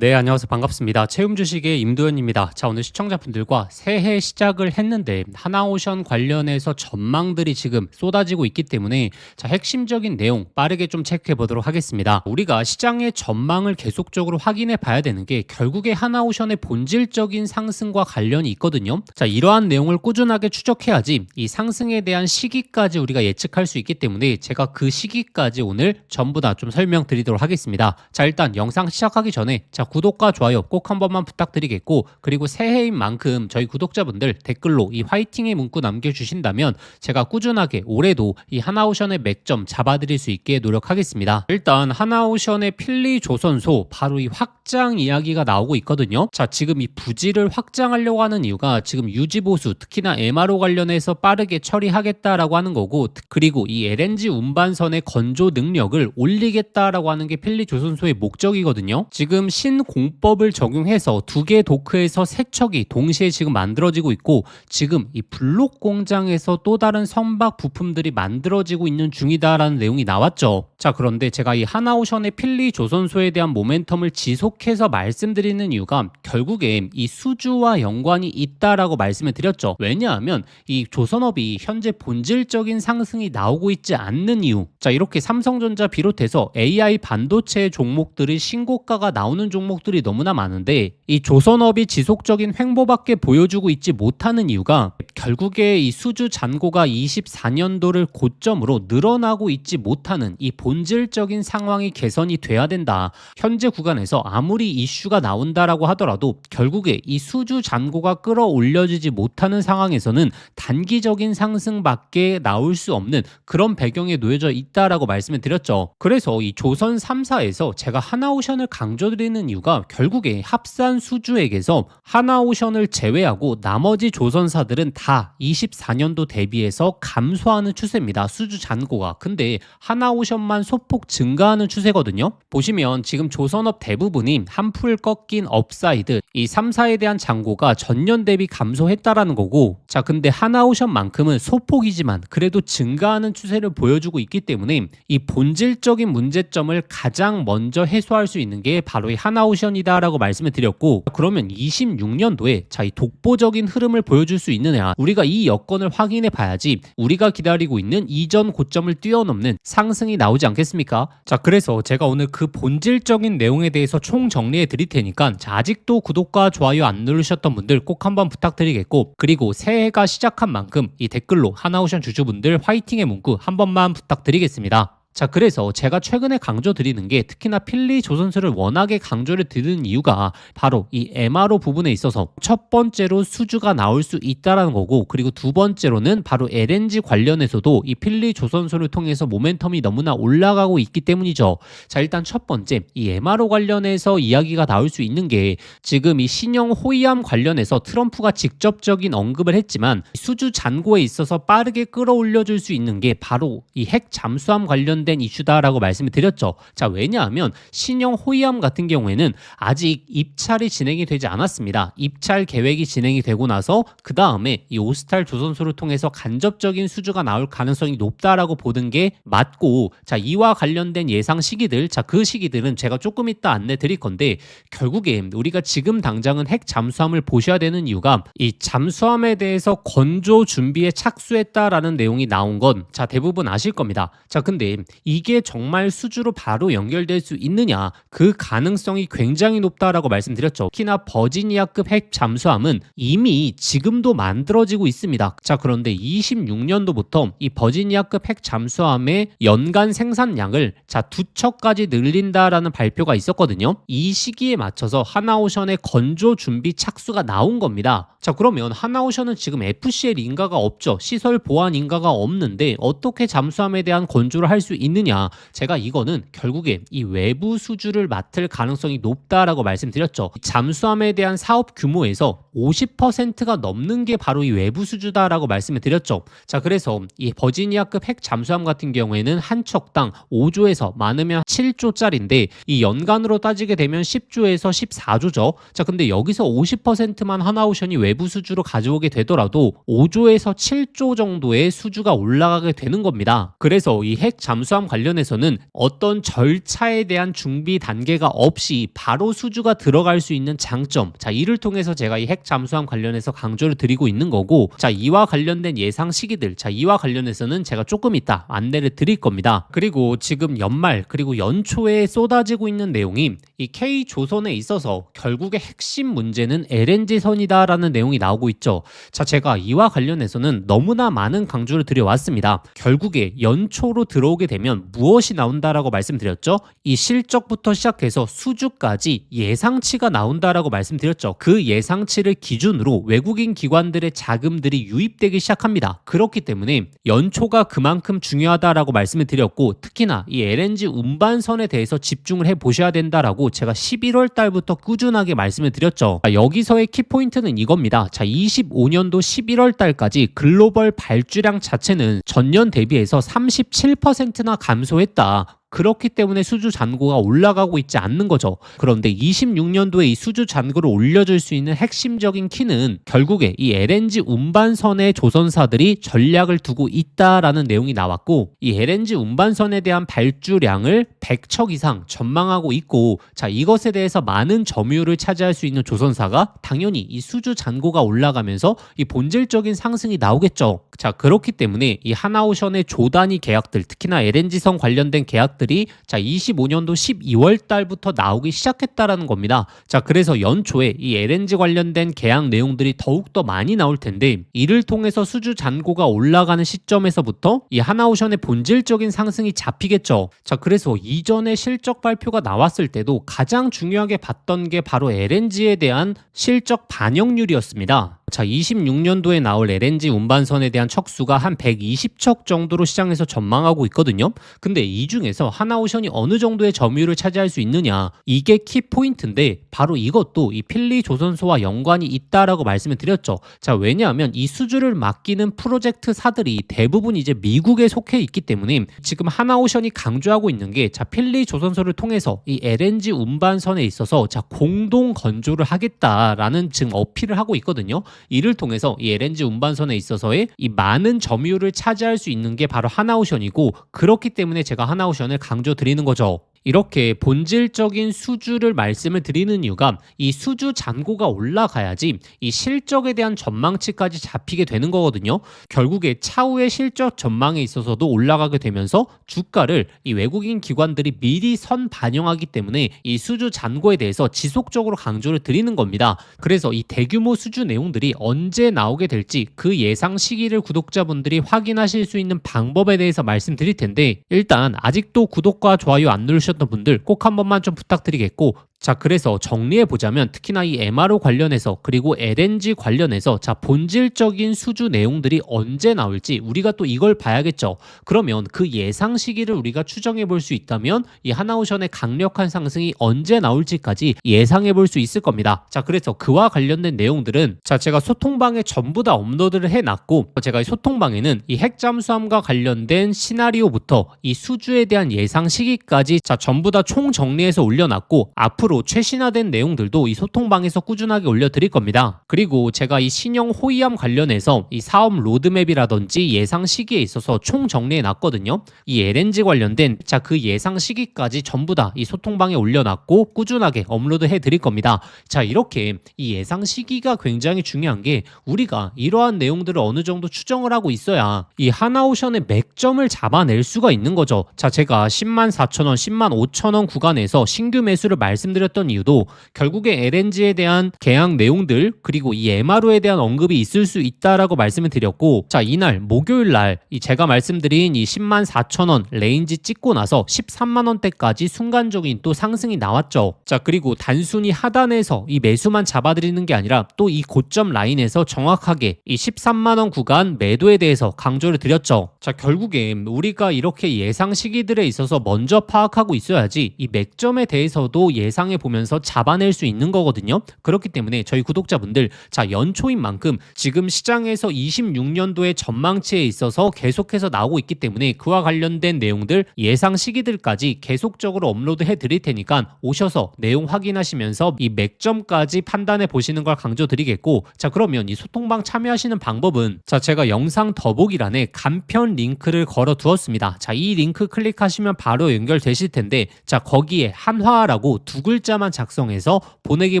네, 안녕하세요. 반갑습니다. 채움 주식의 임도현입니다. 자, 오늘 시청자분들과 새해 시작을 했는데 하나오션 관련해서 전망들이 지금 쏟아지고 있기 때문에 자, 핵심적인 내용 빠르게 좀 체크해 보도록 하겠습니다. 우리가 시장의 전망을 계속적으로 확인해 봐야 되는 게 결국에 하나오션의 본질적인 상승과 관련이 있거든요. 자, 이러한 내용을 꾸준하게 추적해야지 이 상승에 대한 시기까지 우리가 예측할 수 있기 때문에 제가 그 시기까지 오늘 전부 다 좀 설명드리도록 하겠습니다. 자, 일단 영상 시작하기 전에 자, 구독과 좋아요 꼭 한 번만 부탁드리겠고, 그리고 새해인 만큼 저희 구독자분들 댓글로 이 화이팅의 문구 남겨주신다면 제가 꾸준하게 올해도 이 하나오션의 맥점 잡아드릴 수 있게 노력하겠습니다. 일단 하나오션의 필리조선소 바로 이 확장 이야기가 나오고 있거든요. 자, 지금 이 부지를 확장하려고 하는 이유가 지금 유지보수, 특히나 MRO 관련해서 빠르게 처리하겠다라고 하는 거고, 그리고 이 LNG 운반선의 건조 능력을 올리겠다라고 하는 게 필리조선소의 목적이거든요. 지금 신공법을 적용해서 두 개 도크에서 세 척이 동시에 지금 만들어지고 있고, 지금 이 블록 공장에서 또 다른 선박 부품들이 만들어지고 있는 중이다라는 내용이 나왔죠. 자, 그런데 제가 이 하나오션의 필리조선소에 대한 모멘텀을 지속해서 말씀드리는 이유가 결국에 이 수주와 연관이 있다라고 말씀을 드렸죠. 왜냐하면 이 조선업이 현재 본질적인 상승이 나오고 있지 않는 이유. 자, 이렇게 삼성전자 비롯해서 AI 반도체 종목들이 신고가가 나오는 종목들이 너무나 많은데 이 조선업이 지속적인 횡보밖에 보여주고 있지 못하는 이유가 결국에 이 수주 잔고가 24년도를 고점으로 늘어나고 있지 못하는 이 본질적인 상황이 개선이 돼야 된다. 현재 구간에서 아무리 이슈가 나온다라고 하더라도 결국에 이 수주 잔고가 끌어올려지지 못하는 상황에서는 단기적인 상승밖에 나올 수 없는 그런 배경에 놓여져 있다라고 말씀을 드렸죠. 그래서 이 조선 3사에서 제가 하나오션을 강조드리는 이유가 결국에 합산 수주액에서 하나오션을 제외하고 나머지 조선사들은 다 24년도 대비해서 감소하는 추세입니다. 수주 잔고가. 근데 하나오션만 소폭 증가하는 추세거든요. 보시면 지금 조선업 대부분이 한풀 꺾인 업사이드, 이 3사에 대한 잔고가 전년 대비 감소했다라는 거고, 자, 근데 하나오션만큼은 소폭이지만 그래도 증가하는 추세를 보여주고 있기 때문에 이 본질적인 문제점을 가장 먼저 해소할 수 있는 게 바로 이 하나오션이다라고 말씀을 드렸고, 그러면 26년도에 자, 이 독보적인 흐름을 보여줄 수 있느냐, 우리가 이 여건을 확인해 봐야지 우리가 기다리고 있는 이전 고점을 뛰어넘는 상승이 나오지 않겠습니까? 자, 그래서 제가 오늘 그 본질적인 내용에 대해서 총 정리해 드릴 테니까 자, 아직도 구독과 좋아요 안 누르셨던 분들 꼭 한번 부탁드리겠고, 그리고 새해가 시작한 만큼 이 댓글로 하나오션 주주분들 화이팅의 문구 한 번만 부탁드리겠습니다. 자, 그래서 제가 최근에 강조드리는 게 특히나 필리조선소를 워낙에 강조를 드리는 이유가 바로 이 MRO 부분에 있어서 첫 번째로 수주가 나올 수 있다라는 거고, 그리고 두 번째로는 바로 LNG 관련해서도 이 필리조선소를 통해서 모멘텀이 너무나 올라가고 있기 때문이죠. 자, 일단 첫 번째 이 MRO 관련해서 이야기가 나올 수 있는 게 지금 이 신형 호위함 관련해서 트럼프가 직접적인 언급을 했지만 수주 잔고에 있어서 빠르게 끌어올려줄 수 있는 게 바로 이 핵 잠수함 관련된 이슈다라고 말씀을 드렸죠. 자, 왜냐하면 신형 호위함 같은 경우에는 아직 입찰이 진행이 되지 않았습니다. 입찰 계획이 진행이 되고 나서 그 다음에 이 오스탈 조선소를 통해서 간접적인 수주가 나올 가능성이 높다라고 보는 게 맞고, 자, 이와 관련된 예상 시기들, 자, 그 시기들은 제가 조금 이따 안내 드릴 건데, 결국에 우리가 지금 당장은 핵 잠수함을 보셔야 되는 이유가 이 잠수함에 대해서 건조 준비에 착수했다라는 내용이 나온 건 자, 대부분 아실 겁니다. 자, 근데 이게 정말 수주로 바로 연결될 수 있느냐, 그 가능성이 굉장히 높다라고 말씀드렸죠. 특히나 버지니아급 핵 잠수함은 이미 지금도 만들어지고 있습니다. 자, 그런데 26년도부터 이 버지니아급 핵 잠수함의 연간 생산량을 자, 2척까지 늘린다라는 발표가 있었거든요. 이 시기에 맞춰서 하나오션의 건조 준비 착수가 나온 겁니다. 자, 그러면 하나오션은 지금 FCL 인가가 없죠. 시설 보안 인가가 없는데 어떻게 잠수함에 대한 건조를 할 수 있느냐, 제가 이거는 결국에 이 외부 수주를 맡을 가능성이 높다라고 말씀드렸죠. 잠수함에 대한 사업 규모에서 50%가 넘는 게 바로 이 외부 수주다라고 말씀을 드렸죠. 자, 그래서 이 버지니아급 핵 잠수함 같은 경우에는 한 척당 5조에서 많으면 7조짜리인데 이 연간으로 따지게 되면 10조에서 14조죠. 자, 근데 여기서 50%만 하나오션이 외부 수주로 가져오게 되더라도 5조에서 7조 정도의 수주가 올라가게 되는 겁니다. 그래서 이 핵 잠수함 관련해서는 어떤 절차에 대한 준비 단계가 없이 바로 수주가 들어갈 수 있는 장점, 자, 이를 통해서 제가 이 핵 잠수함 관련해서 강조를 드리고 있는 거고, 자, 이와 관련된 예상 시기들, 자, 이와 관련해서는 제가 조금 이따 안내를 드릴 겁니다. 그리고 지금 연말 그리고 연초에 쏟아지고 있는 내용이 이 K조선에 있어서 결국에 핵심 문제는 LNG선이다라는 내용이 나오고 있죠. 자, 제가 이와 관련해서는 너무나 많은 강조를 드려왔습니다. 결국에 연초로 들어오게 되면 무엇이 나온다라고 말씀드렸죠? 이 실적부터 시작해서 수주까지 예상치가 나온다라고 말씀드렸죠. 그 예상치를 기준으로 외국인 기관들의 자금들이 유입되기 시작합니다. 그렇기 때문에 연초가 그만큼 중요하다라고 말씀을 드렸고, 특히나 이 LNG 운반선에 대해서 집중을 해보셔야 된다라고 제가 11월 달부터 꾸준하게 말씀을 드렸죠. 여기서의 키포인트는 이겁니다. 자, 25년도 11월 달까지 글로벌 발주량 자체는 전년 대비해서 37%나 감소했다. 그렇기 때문에 수주 잔고가 올라가고 있지 않는 거죠. 그런데 26년도에 이 수주 잔고를 올려줄 수 있는 핵심적인 키는 결국에 이 LNG 운반선의 조선사들이 전략을 두고 있다라는 내용이 나왔고, 이 LNG 운반선에 대한 발주량을 100척 이상 전망하고 있고, 자, 이것에 대해서 많은 점유율을 차지할 수 있는 조선사가 당연히 이 수주 잔고가 올라가면서 이 본질적인 상승이 나오겠죠. 자, 그렇기 때문에 이 하나오션의 조단위 계약들, 특히나 LNG선 관련된 계약 들이 자 25년도 12월 달부터 나오기 시작했다라는 겁니다. 자, 그래서 연초에 이 LNG 관련된 계약 내용들이 더욱더 많이 나올 텐데, 이를 통해서 수주 잔고가 올라가는 시점에서부터 이 하나오션의 본질적인 상승이 잡히겠죠. 자, 그래서 이전에 실적 발표가 나왔을 때도 가장 중요하게 봤던 게 바로 LNG에 대한 실적 반영률이었습니다. 자, 26년도에 나올 LNG 운반선에 대한 척수가 한 120척 정도로 시장에서 전망하고 있거든요. 근데 이 중에서 하나오션이 어느 정도의 점유율을 차지할 수 있느냐, 이게 키포인트인데 바로 이것도 이 필리 조선소와 연관이 있다라고 말씀을 드렸죠. 자, 왜냐하면 이 수주를 맡기는 프로젝트사들이 대부분 이제 미국에 속해 있기 때문에 지금 하나오션이 강조하고 있는 게, 자, 필리 조선소를 통해서 이 LNG 운반선에 있어서 자 공동 건조를 하겠다라는 지금 어필을 하고 있거든요. 이를 통해서 이 LNG 운반선에 있어서의 이 많은 점유율을 차지할 수 있는 게 바로 하나오션이고, 그렇기 때문에 제가 하나오션을 강조드리는 거죠. 이렇게 본질적인 수주를 말씀을 드리는 이유가 이 수주 잔고가 올라가야지 이 실적에 대한 전망치까지 잡히게 되는 거거든요. 결국에 차후의 실적 전망에 있어서도 올라가게 되면서 주가를 이 외국인 기관들이 미리 선 반영하기 때문에 이 수주 잔고에 대해서 지속적으로 강조를 드리는 겁니다. 그래서 이 대규모 수주 내용들이 언제 나오게 될지 그 예상 시기를 구독자분들이 확인하실 수 있는 방법에 대해서 말씀드릴 텐데, 일단 아직도 구독과 좋아요 안 누르셨던 분들 꼭 한 번만 좀 부탁드리겠고, 자, 그래서 정리해보자면 특히나 이 MRO 관련해서 그리고 LNG 관련해서 자 본질적인 수주 내용들이 언제 나올지 우리가 또 이걸 봐야겠죠. 그러면 그 예상 시기를 우리가 추정해볼 수 있다면 이 하나오션의 강력한 상승이 언제 나올지까지 예상해볼 수 있을 겁니다. 자, 그래서 그와 관련된 내용들은 자 제가 소통방에 전부 다 업로드를 해놨고, 제가 이 소통방에는 이 핵잠수함과 관련된 시나리오부터 이 수주에 대한 예상 시기까지 자 전부 다 총 정리해서 올려놨고, 앞으로 최신화된 내용들도 이 소통방에서 꾸준하게 올려드릴 겁니다. 그리고 제가 이 신형 호위함 관련해서 이 사업 로드맵이라든지 예상 시기에 있어서 총 정리해 놨거든요. 이 LNG 관련된 자 그 예상 시기까지 전부 다 이 소통방에 올려놨고 꾸준하게 업로드해 드릴 겁니다. 자, 이렇게 이 예상 시기가 굉장히 중요한 게, 우리가 이러한 내용들을 어느 정도 추정을 하고 있어야 이 하나오션의 맥점을 잡아낼 수가 있는 거죠. 자, 제가 104,000원, 105,000원 구간에서 신규 매수를 말씀드렸던 이유도 결국에 LNG에 대한 계약 내용들 그리고 이 MRO에 대한 언급이 있을 수 있다라고 말씀을 드렸고, 자, 이날 목요일 날 이 제가 말씀드린 이 104,000원 레인지 찍고 나서 13만원대까지 순간적인 또 상승이 나왔죠. 자, 그리고 단순히 하단에서 이 매수만 잡아드리는 게 아니라 또 이 고점 라인에서 정확하게 이 13만원 구간 매도에 대해서 강조를 드렸죠. 자, 결국에 우리가 이렇게 예상 시기들에 있어서 먼저 파악하고 있어야지 이 맥점에 대해서도 예상 예상해 보면서 잡아낼 수 있는 거거든요. 그렇기 때문에 저희 구독자분들, 자, 연초인 만큼 지금 시장에서 26년도의 전망치에 있어서 계속해서 나오고 있기 때문에 그와 관련된 내용들, 예상 시기들까지 계속적으로 업로드 해드릴 테니까 오셔서 내용 확인하시면서 이 맥점까지 판단해 보시는 걸 강조드리겠고, 자, 그러면 이 소통방 참여하시는 방법은, 자, 제가 영상 더보기란에 간편 링크를 걸어 두었습니다. 자, 이 링크 클릭하시면 바로 연결되실 텐데, 자, 거기에 한화라고 두 글자만 작성해서 보내기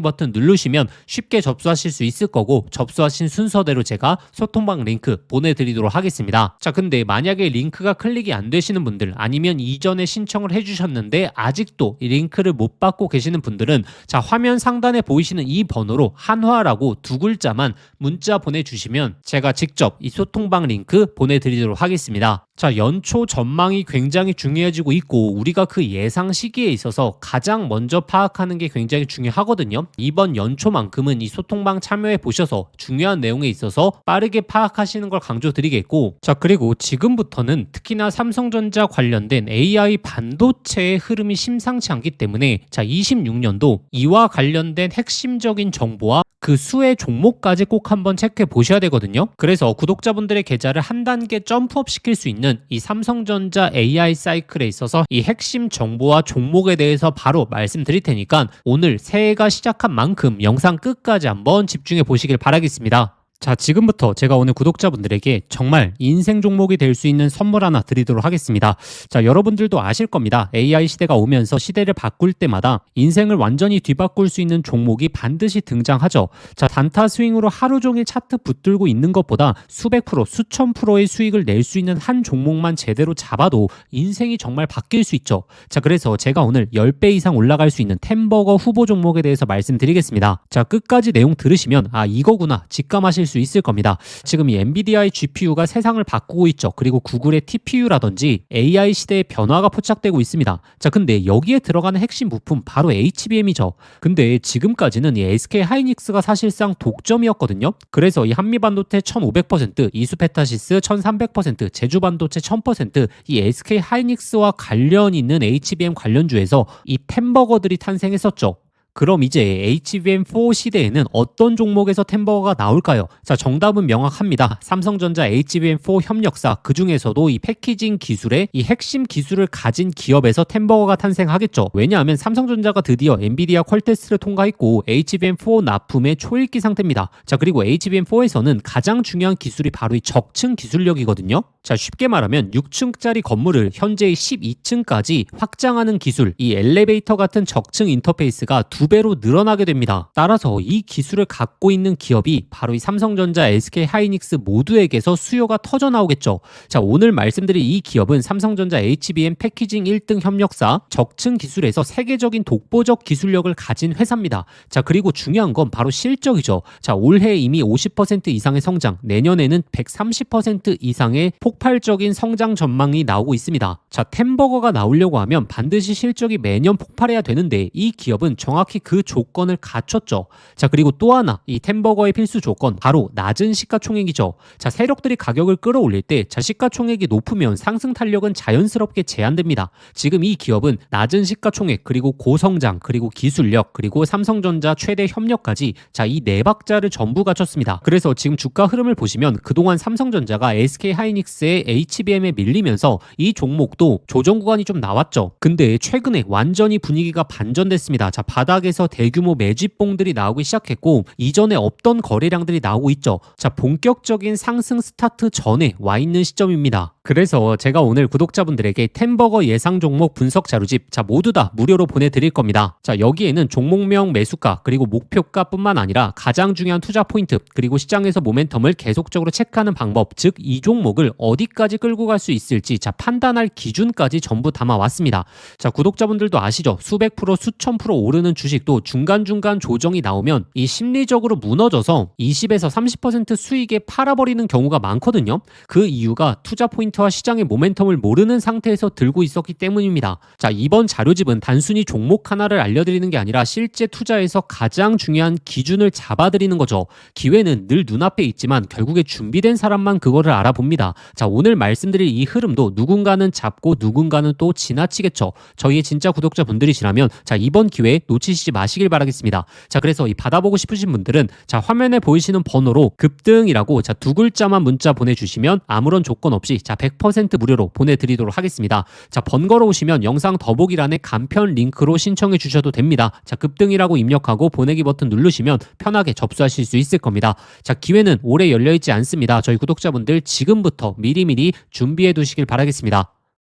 버튼 누르시면 쉽게 접수하실 수 있을 거고, 접수하신 순서대로 제가 소통방 링크 보내드리도록 하겠습니다. 자, 근데 만약에 링크가 클릭이 안 되시는 분들, 아니면 이전에 신청을 해주셨는데 아직도 이 링크를 못 받고 계시는 분들은, 자, 화면 상단에 보이시는 이 번호로 한화라고 두 글자만 문자 보내주시면 제가 직접 이 소통방 링크 보내드리도록 하겠습니다. 자, 연초 전망이 굉장히 중요해지고 있고, 우리가 그 예상 시기에 있어서 가장 먼저 파악하는 게 굉장히 중요하거든요. 이번 연초만큼은 이 소통방 참여해 보셔서 중요한 내용에 있어서 빠르게 파악하시는 걸 강조드리겠고, 자, 그리고 지금부터는 특히나 삼성전자 관련된 AI 반도체의 흐름이 심상치 않기 때문에, 자, 26년도 이와 관련된 핵심적인 정보와 그 수의 종목까지 꼭 한번 체크해 보셔야 되거든요. 그래서 구독자분들의 계좌를 한 단계 점프업 시킬 수 있는 이 삼성전자 AI 사이클에 있어서 이 핵심 정보와 종목에 대해서 바로 말씀드릴 테니까 오늘 새해가 시작한 만큼 영상 끝까지 한번 집중해 보시길 바라겠습니다. 자, 지금부터 제가 오늘 구독자분들에게 정말 인생 종목이 될 수 있는 선물 하나 드리도록 하겠습니다. 자, 여러분들도 아실 겁니다. AI 시대가 오면서 시대를 바꿀 때마다 인생을 완전히 뒤바꿀 수 있는 종목이 반드시 등장하죠. 자, 단타 스윙으로 하루 종일 차트 붙들고 있는 것보다 수백 프로, 수천 프로의 수익을 낼 수 있는 한 종목만 제대로 잡아도 인생이 정말 바뀔 수 있죠. 자, 그래서 제가 오늘 10배 이상 올라갈 수 있는 템버거 후보 종목에 대해서 말씀드리겠습니다. 자, 끝까지 내용 들으시면 아, 이거구나 직감하실 수 있을 겁니다. 지금 이 엔비디아의 GPU가 세상을 바꾸고 있죠. 그리고 구글의 TPU라든지 AI 시대의 변화가 포착되고 있습니다. 자, 근데 여기에 들어가는 핵심 부품 바로 HBM이죠. 근데 지금까지는 이 SK 하이닉스가 사실상 독점이었거든요. 그래서 이 한미반도체 1500%, 이수페타시스 1300%, 제주반도체 1000%, 이 SK 하이닉스와 관련 있는 HBM 관련주에서 이 템버거들이 탄생했었죠. 그럼 이제 HBM4 시대에는 어떤 종목에서 템버거가 나올까요? 자, 정답은 명확합니다. 삼성전자 HBM4 협력사, 그 중에서도 이 패키징 기술의 이 핵심 기술을 가진 기업에서 템버거가 탄생하겠죠. 왜냐하면 삼성전자가 드디어 엔비디아 퀄 테스트를 통과했고 HBM4 납품의 초읽기 상태입니다. 자, 그리고 HBM4에서는 가장 중요한 기술이 바로 이 적층 기술력이거든요. 자, 쉽게 말하면 6층짜리 건물을 현재의 12층까지 확장하는 기술, 이 엘리베이터 같은 적층 인터페이스가 2배로 늘어나게 됩니다. 따라서 이 기술을 갖고 있는 기업이 바로 이 삼성전자, SK 하이닉스 모두에게서 수요가 터져 나오겠죠. 자, 오늘 말씀드린 이 기업은 삼성전자 HBM 패키징 1등 협력사, 적층 기술에서 세계적인 독보적 기술력을 가진 회사입니다. 자, 그리고 중요한 건 바로 실적이죠. 자, 올해 이미 50% 이상의 성장, 내년에는 130% 이상의 폭발적인 성장 전망이 나오고 있습니다. 자, 템버거가 나오려고 하면 반드시 실적이 매년 폭발해야 되는데 이 기업은 정확히 그 조건을 갖췄죠. 자, 그리고 또 하나 이 템버거의 필수 조건 바로 낮은 시가총액이죠. 자, 세력들이 가격을 끌어올릴 때 자, 시가총액이 높으면 상승 탄력은 자연스럽게 제한됩니다. 지금 이 기업은 낮은 시가총액, 그리고 고성장, 그리고 기술력, 그리고 삼성전자 최대 협력까지 자, 이 네 박자를 전부 갖췄습니다. 그래서 지금 주가 흐름을 보시면 그동안 삼성전자가 SK 하이닉스의 HBM에 밀리면서 이 종목도 조정 구간이 좀 나왔죠. 근데 최근에 완전히 분위기가 반전됐습니다. 자, 바닥에서 대규모 매집봉들이 나오기 시작했고 이전에 없던 거래량들이 나오고 있죠. 자, 본격적인 상승 스타트 전에 와 있는 시점입니다. 그래서 제가 오늘 구독자분들에게 템버거 예상 종목 분석 자료집 자, 모두 다 무료로 보내드릴 겁니다. 자, 여기에는 종목명, 매수가, 그리고 목표가 뿐만 아니라 가장 중요한 투자 포인트, 그리고 시장에서 모멘텀을 계속적으로 체크하는 방법, 즉 이 종목을 어디까지 끌고 갈 수 있을지 자, 판단할 기준까지 전부 담아왔습니다. 자, 구독자분들도 아시죠? 수백 프로, 수천 프로 오르는 주식도 중간중간 조정이 나오면 이 심리적으로 무너져서 20에서 30% 수익에 팔아버리는 경우가 많거든요. 그 이유가 투자 포인트와 시장의 모멘텀을 모르는 상태에서 들고 있었기 때문입니다. 자, 이번 자료집은 단순히 종목 하나를 알려드리는 게 아니라 실제 투자에서 가장 중요한 기준을 잡아드리는 거죠. 기회는 늘 눈앞에 있지만 결국에 준비된 사람만 그거를 알아봅니다. 자, 오늘 말씀드릴 이 흐름도 누군가는 잡고 누군가는 또 지나치겠죠. 저희의 진짜 구독자분들이시라면 자, 이번 기회에 놓치지 놓치지 마시길 바라겠습니다. 자, 그래서 이 받아보고 싶으신 분들은 자, 화면에 보이시는 번호로 급등이라고 자, 두 글자만 문자 보내주시면 아무런 조건 없이 자, 100% 무료로 보내드리도록 하겠습니다. 자, 번거로우시면 영상 더보기란에 간편 링크로 신청해 주셔도 됩니다. 자, 급등이라고 입력하고 보내기 버튼 누르시면 편하게 접수하실 수 있을 겁니다. 자, 기회는 오래 열려있지 않습니다. 저희 구독자분들 지금부터 미리미리 준비해 두시길 바라겠습니다.